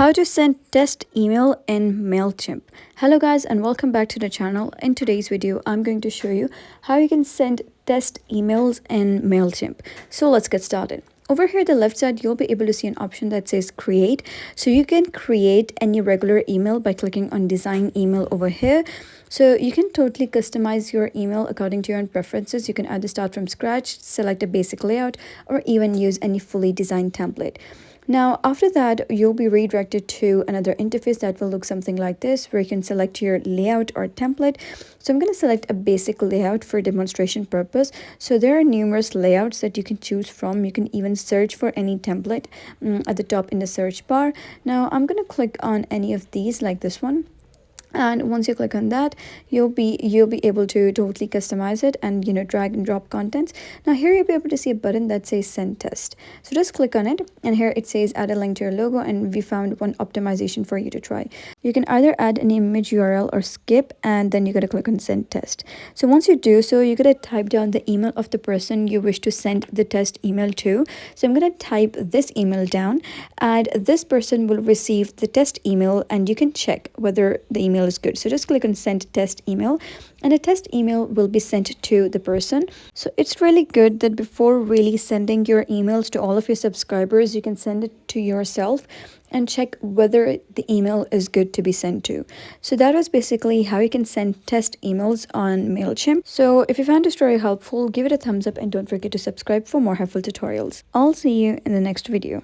How to send test email in MailChimp. Hello guys and welcome back to the channel. In today's video, I'm going to show you how you can send test emails in MailChimp. So let's get started. Over here, the left side, you'll be able to see an option that says create. So you can create any regular email by clicking on design email over here. So you can totally customize your email according to your own preferences. You can either start from scratch, select a basic layout, or even use any fully designed template. Now, after that, you'll be redirected to another interface that will look something like this, where you can select your layout or template. So I'm going to select a basic layout for demonstration purpose. So there are numerous layouts that you can choose from. You can even search for any template at the top in the search bar. Now, I'm going to click on any of these like this one. And once you click on that, you'll be able to totally customize it and drag and drop contents. Now here you'll be able to see a button that says send test. So just click on it, and here it says add a link to your logo, and we found one optimization for you to try. You can either add an image URL or skip, and then you gotta click on send test. So once you do so, you gotta type down the email of the person you wish to send the test email to. So I'm gonna type this email down, and this person will receive the test email, and you can check whether the email is good. So just click on send test email, and a test email will be sent to the person. So it's really good that before really sending your emails to all of your subscribers, you can send it to yourself and check whether the email is good to be sent to. So that was basically how you can send test emails on MailChimp. So if you found this story helpful, give it a thumbs up and don't forget to subscribe for more helpful tutorials. I'll see you in the next video.